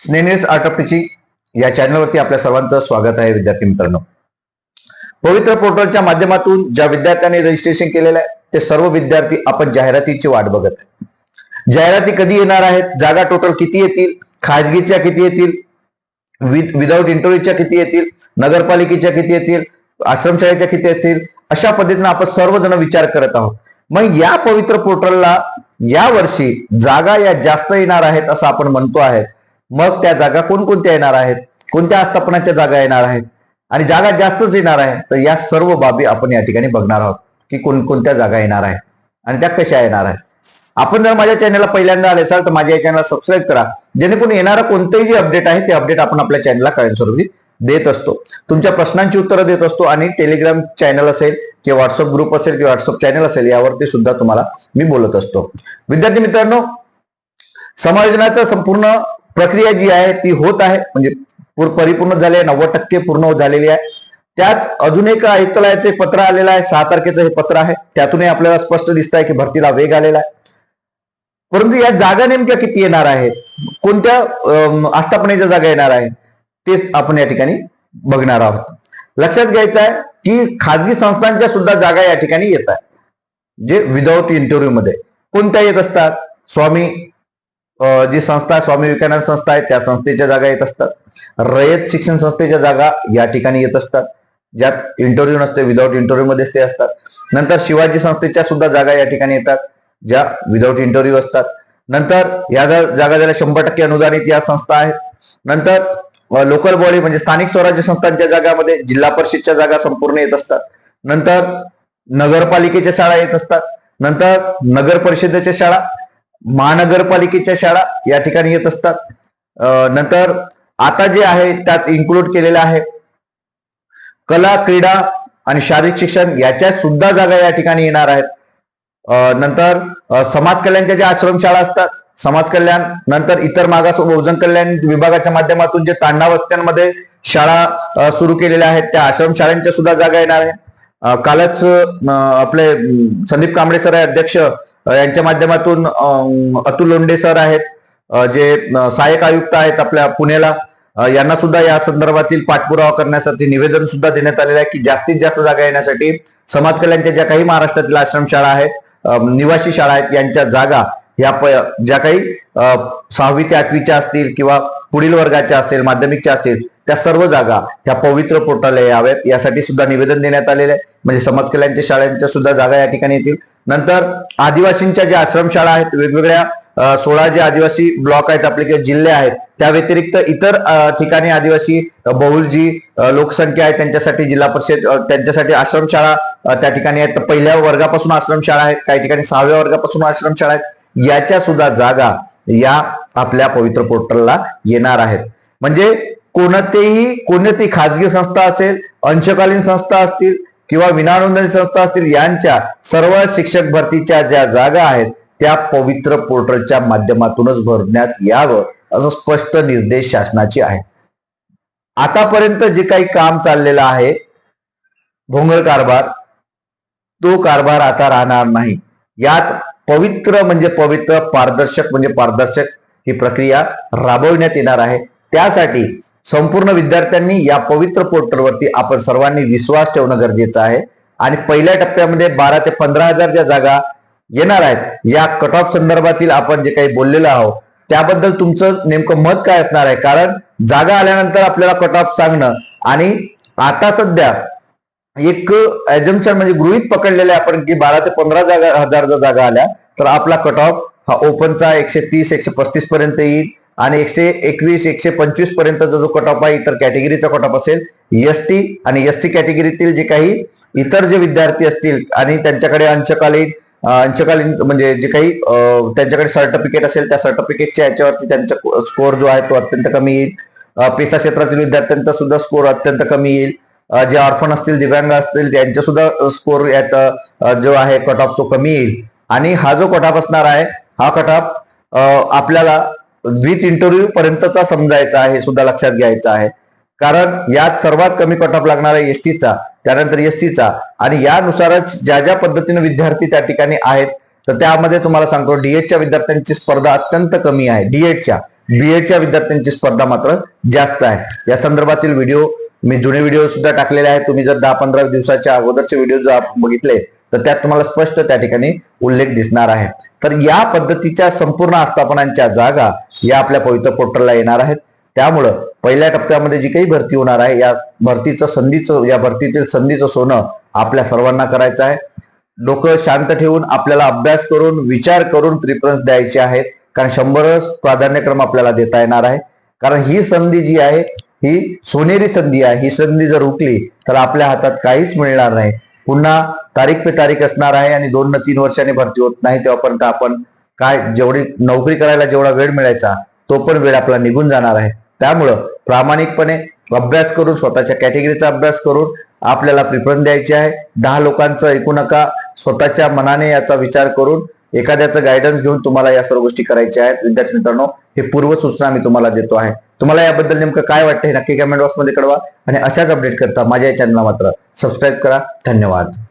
स्नेहनीड्स art of teaching या चॅनलवरती आपल्या सर्वांचं स्वागत आहे. विद्यार्थी मित्रांनो, पवित्र पोर्टलच्या माध्यमातून ज्या विद्यार्थ्यांनी रजिस्ट्रेशन केलेलं आहे ते सर्व विद्यार्थी आपण जाहिरातीची वाट बघत आहे. जाहिराती कधी येणार आहेत, जागा टोटल किती येतील, खाजगीच्या किती येतील, विदाउट इंटरव्ह्यूच्या किती येतील, नगरपालिकेच्या किती येतील, आश्रमशाळेच्या किती येतील, अशा पद्धतीने आपण सर्वजण विचार करत आहोत. मग या पवित्र पोर्टलला या वर्षी जागा या जास्त येणार आहेत असं आपण म्हणतो आहे. मग त्या जागा कोणकोणत्या येणार आहेत, कोणत्या आस्थापनाच्या जागा येणार आहेत आणि जागा जास्तच येणार आहे, तर या सर्व बाबी आपण या ठिकाणी बघणार आहोत की कोणकोणत्या जागा येणार आहेत आणि त्या कशा येणार आहेत. आपण जर माझ्या चॅनलला पहिल्यांदा आले असाल तर माझ्या या चॅनलला सबस्क्राईब करा, जेणेकरून येणारा कोणतेही जे अपडेट आहे ते अपडेट आपण आपल्या चॅनलला कायमस्वरूपी देत असतो. तुमच्या प्रश्नांची उत्तरं देत असतो आणि टेलिग्राम चॅनल असेल किंवा व्हॉट्सअप ग्रुप असेल किंवा व्हॉट्सअप चॅनल असेल यावरती सुद्धा तुम्हाला मी बोलत असतो. विद्यार्थी मित्रांनो, समायोजनाचं संपूर्ण प्रक्रिया जी आहे ती होत आहे, म्हणजे परिपूर्ण झाले, 90% पूर्ण झालेली आहे. त्यात अजून एक आयुक्तालयाचे पत्र आलेलं आहे, 6 तारखेचं हे पत्र आहे. त्यातूनही आपल्याला स्पष्ट दिसत आहे की भरतीला वेग आलेला आहे. परंतु या जागा नेमक्या किती येणार आहेत, कोणत्या आस्थापनेच्या जागा येणार आहेत तेच आपण या ठिकाणी बघणार आहोत. लक्षात घ्यायचं आहे की खाजगी संस्थांच्या सुद्धा जागा या ठिकाणी येत आहेत, जे विदाउट इंटरव्ह्यू मध्ये कोणत्या येत असतात. जी संस्था स्वामी विवेकानंद संस्था आहे त्या संस्थेच्या जागा येत असतात. रयत शिक्षण संस्थेच्या जागा या ठिकाणी येत असतात, ज्यात इंटरव्ह्यू नसते, विदाउट इंटरव्ह्यू मध्येच ते असतात. नंतर शिवाजी संस्थेच्या सुद्धा जागा या ठिकाणी येतात, ज्या विदाउट इंटरव्ह्यू असतात. नंतर या जागा ज्याला 100% अनुदानित या संस्था आहेत. नंतर लोकल बॉडी म्हणजे स्थानिक स्वराज्य संस्थांच्या जागामध्ये जिल्हा परिषदच्या जागा संपूर्ण येत असतात. नंतर नगरपालिकेच्या शाळा येत असतात. नंतर नगर परिषदेच्या शाळा, महानगरपालिकेच्या शाळा या ठिकाणी येत असतात. नंतर आता जे आहे त्यात इन्क्लूड केलेलं आहे कला, क्रीडा आणि शारीरिक शिक्षण याच्या सुद्धा जागा या ठिकाणी येणार आहेत. नंतर समाज कल्याणच्या ज्या आश्रमशाळा असतात, समाज कल्याण, नंतर इतर मागास बहुजन कल्याण विभागाच्या माध्यमातून जे तांडा वस्त्यांमध्ये शाळा सुरू केलेल्या आहेत त्या आश्रमशाळांच्या सुद्धा जागा येणार आहे. कालच आपले संदीप कांबळे सर आहे अध्यक्ष, यांच्या माध्यमातून अतुल लोंढे सर आहेत जे सहाय्यक आयुक्त आहेत आपल्या पुण्याला, यांना सुद्धा या संदर्भातील पाठपुरावा करण्यासाठी निवेदन सुद्धा देण्यात आलेलं आहे की जास्तीत जास्त जागा येण्यासाठी समाज कल्याणच्या ज्या काही महाराष्ट्रातील आश्रमशाळा आहेत, निवासी शाळा आहेत, यांच्या जागा या ज्या काही 6वी ते 8वीच्या असतील किंवा पुढील वर्गाच्या असतील, माध्यमिकच्या असतील, त्या सर्व जागा ह्या पवित्र पोर्टलला याव्यात यासाठी सुद्धा निवेदन देण्यात आलेले आहे. म्हणजे समाज कल्याणच्या शाळांच्या सुद्धा जागा या ठिकाणी येतील. नंतर आदिवासींच्या ज्या आश्रमशाळा आहेत, वेगवेगळ्या 16 जे आदिवासी ब्लॉक आहेत आपले किंवा जिल्हे आहेत, त्या व्यतिरिक्त इतर ठिकाणी आदिवासी बहुल जी लोकसंख्या आहे त्यांच्यासाठी जिल्हा परिषद, त्यांच्यासाठी आश्रमशाळा त्या ठिकाणी आहेत. पहिल्या वर्गापासून आश्रमशाळा आहेत, काही ठिकाणी 6व्या वर्गापासून आश्रमशाळा आहेत. याच्या सुद्धा जागा या आपल्या पवित्र पोर्टलला येणार आहेत. म्हणजे कोणतीही खाजगी संस्था असेल, अंशकालीन संस्था असतील किंवा विनाअनुदानित संस्था असतील, यांच्या सर्व शिक्षक भरतीच्या ज्या जागा आहेत त्या पवित्र पोर्टलच्या माध्यमातूनच भरण्यात यावं असं स्पष्ट निर्देश शासनाचे आहेत. आतापर्यंत जे काही काम चाललेलं आहे भोंगळ कारभार, तो कारभार आता राहणार नाही. यात पवित्र म्हणजे पवित्र, पारदर्शक म्हणजे पारदर्शक ही प्रक्रिया राबवण्यात येणार आहे. त्यासाठी संपूर्ण विद्यार्थ्यांनी या पवित्र पोर्टलवरती आपण सर्वांनी विश्वास ठेवणं गरजेचं आहे. आणि पहिल्या टप्प्यामध्ये 12 ते 15 हजार ज्या जागा येणार आहेत, या कट ऑफ संदर्भातील आपण जे काही बोललेलो आहोत त्याबद्दल तुमचं नेमकं मत काय असणार आहे. कारण जागा आल्यानंतर आपल्याला कट ऑफ सांगणं आणि आता सध्या एक ऍझम्पशन म्हणजे गृहीत पकडलेले आपण की 12 ते 15 हजार जर जागा आल्या तर आपला कट ऑफ हा ओपनचा 130 135 पर्यंत येईल आणि 121 125 पर्यंतचा जो कट ऑफ आहे इतर कॅटेगरीचा कट ऑफ असेल. एसटी आणि एसटी कॅटेगरीतील जे काही इतर जे विद्यार्थी असतील आणि त्यांच्याकडे अंशकालीन म्हणजे जे काही त्यांच्याकडे सर्टिफिकेट असेल त्या सर्टिफिकेटच्या याच्यावरती त्यांचा स्कोर जो आहे तो अत्यंत कमी येईल. पेशा क्षेत्रातील विद्यार्थ्यांचा सुद्धा स्कोर अत्यंत कमी येईल. जे ऑर्फन असतील, दिव्यांग असतील, त्यांचा सुद्धा स्कोर यात जो आहे कट ऑफ तो कमी येईल. आणि हा जो कट ऑफ असणार आहे हा कट ऑफ आपल्याला विथ इंटरव्ह्यू पर्यंतचा समजायचा आहे, हे सुद्धा लक्षात घ्यायचं आहे. कारण यात सर्वात कमी कट ऑफ लागणार आहे एसटीचा, त्यानंतर एससीचा, आणि यानुसारच ज्या ज्या पद्धतीने विद्यार्थी त्या ठिकाणी आहेत तर त्यामध्ये तुम्हाला सांगतो डीएडच्या विद्यार्थ्यांची स्पर्धा अत्यंत कमी आहे. डीएडच्या बीएडच्या विद्यार्थ्यांची स्पर्धा मात्र जास्त आहे। या संदर्भातील व्हिडिओ मी जुने व्हिडिओ सुद्धा टाकलेले आहेत। तुम्ही जर 10-15 दिवसाच्या अगोदरचे व्हिडिओ जर बघितले तर त्यात तुम्हाला स्पष्ट त्या ठिकाणी उल्लेख दिसणार आहे। तर या पद्धतीच्या संपूर्ण आस्थापनांच्या जागा या आपल्या पवित्र पोर्टलला येणार आहेत। त्यामुळं पहिल्या टप्प्यामध्ये जी काही भरती होणार आहे या भरतीतील संधीचं सोनं आपल्या सर्वांना करायचं आहे। डोकं शांत ठेवून आपल्याला अभ्यास करून विचार करून प्रिफरन्स द्यायचे आहेत, कारण 100 प्राधान्यक्रम आपल्याला देता येणार आहे। कारण ही संधी जी आहे ही सोनेरी संधी आहे। ही संधी जर हुकली तर आपल्या हातात काहीच मिळणार नाही। पुन्हा तारीख पे तारीख असणार आहे आणि 2 न 3 वर्षांनी भरती होत नाही, तेव्हापर्यंत आपण जेवढी नोकरी करायला जेवढा वेळ मिळायचा तो पण वेळ आपला निघून जाणार आहे। त्यामुळं प्रामाणिकपणे अभ्यास करून स्वतःच्या कॅटेगरीचा अभ्यास करून आपल्याला प्रिफरन्स द्यायचे आहे। 10 लोकांचं ऐकू नका, स्वतःच्या मनाने याचा विचार करून एखाद्याचं गायडन्स घेऊन तुम्हाला या सर्व गोष्टी करायच्या आहेत। विद्यार्थी मित्रांनो, हे पूर्व सूचना मी तुम्हाला देतो आहे। तुम्हाला याबद्दल नेमकं काय वाटतं हे नक्की कमेंट बॉक्समध्ये कळवा आणि अशाच अपडेट करता माझ्या या चॅनलला मात्र सबस्क्राईब करा। धन्यवाद।